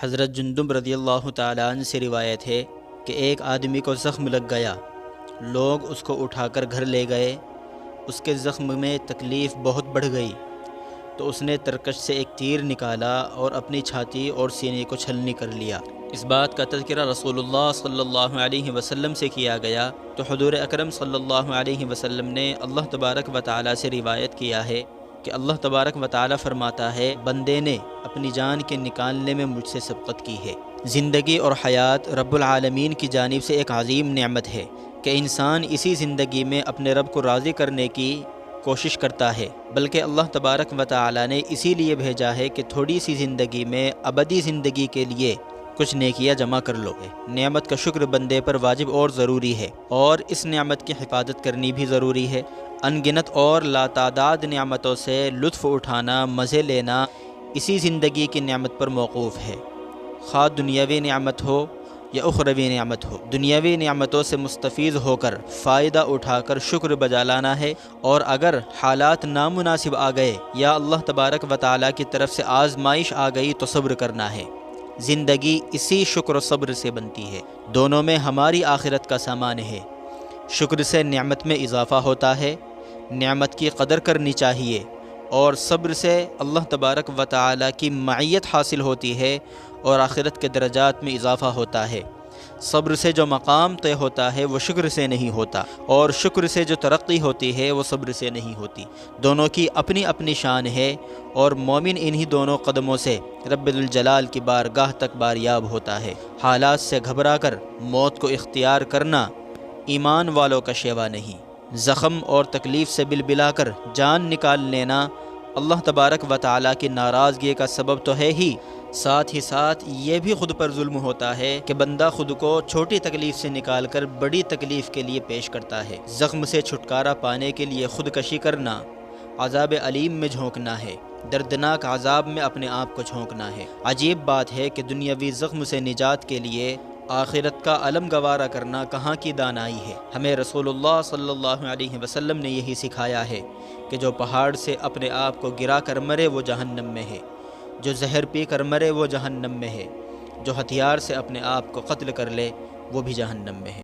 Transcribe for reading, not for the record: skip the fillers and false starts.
حضرت جندب رضی اللہ تعالیٰ عنہ سے روایت ہے کہ ایک آدمی کو زخم لگ گیا، لوگ اس کو اٹھا کر گھر لے گئے۔ اس کے زخم میں تکلیف بہت بڑھ گئی تو اس نے ترکش سے ایک تیر نکالا اور اپنی چھاتی اور سینے کو چھلنی کر لیا۔ اس بات کا تذکرہ رسول اللہ صلی اللہ علیہ وسلم سے کیا گیا تو حضور اکرم صلی اللہ علیہ وسلم نے اللہ تبارک و تعالیٰ سے روایت کیا ہے کہ اللہ تبارک و تعالیٰ فرماتا ہے، بندے نے اپنی جان کے نکالنے میں مجھ سے سبقت کی ہے۔ زندگی اور حیات رب العالمین کی جانب سے ایک عظیم نعمت ہے کہ انسان اسی زندگی میں اپنے رب کو راضی کرنے کی کوشش کرتا ہے، بلکہ اللہ تبارک و تعالیٰ نے اسی لیے بھیجا ہے کہ تھوڑی سی زندگی میں ابدی زندگی کے لیے کچھ نیکیاں جمع کر لو۔ نعمت کا شکر بندے پر واجب اور ضروری ہے، اور اس نعمت کی حفاظت کرنی بھی ضروری ہے۔ ان گنت اور لاتعداد نعمتوں سے لطف اٹھانا، مزے لینا اسی زندگی کی نعمت پر موقوف ہے، خواہ دنیاوی نعمت ہو یا اخروی نعمت ہو۔ دنیاوی نعمتوں سے مستفید ہو کر فائدہ اٹھا کر شکر بجا لانا ہے، اور اگر حالات نامناسب آ گئے یا اللہ تبارک و تعالیٰ کی طرف سے آزمائش آ گئی تو صبر کرنا ہے۔ زندگی اسی شکر و صبر سے بنتی ہے، دونوں میں ہماری آخرت کا سامان ہے۔ شکر سے نعمت میں اضافہ ہوتا ہے، نعمت کی قدر کرنی چاہیے، اور صبر سے اللہ تبارک و تعالیٰ کی معیت حاصل ہوتی ہے اور آخرت کے درجات میں اضافہ ہوتا ہے۔ صبر سے جو مقام طے ہوتا ہے وہ شکر سے نہیں ہوتا، اور شکر سے جو ترقی ہوتی ہے وہ صبر سے نہیں ہوتی۔ دونوں کی اپنی اپنی شان ہے، اور مومن انہی دونوں قدموں سے رب الجلال کی بارگاہ تک باریاب ہوتا ہے۔ حالات سے گھبرا کر موت کو اختیار کرنا ایمان والوں کا شیوا نہیں۔ زخم اور تکلیف سے بلبلا کر جان نکال لینا اللہ تبارک و تعالیٰ کی ناراضگی کا سبب تو ہے ہی، ساتھ ہی ساتھ یہ بھی خود پر ظلم ہوتا ہے کہ بندہ خود کو چھوٹی تکلیف سے نکال کر بڑی تکلیف کے لیے پیش کرتا ہے۔ زخم سے چھٹکارا پانے کے لیے خودکشی کرنا عذاب علیم میں جھونکنا ہے، دردناک عذاب میں اپنے آپ کو جھونکنا ہے۔ عجیب بات ہے کہ دنیاوی زخم سے نجات کے لیے آخرت کا علم گوارا کرنا کہاں کی دانائی ہے۔ ہمیں رسول اللہ صلی اللہ علیہ وسلم نے یہی سکھایا ہے کہ جو پہاڑ سے اپنے آپ کو گرا کر مرے وہ جہنم میں ہے، جو زہر پی کر مرے وہ جہنم میں ہے، جو ہتھیار سے اپنے آپ کو قتل کر لے وہ بھی جہنم میں ہے۔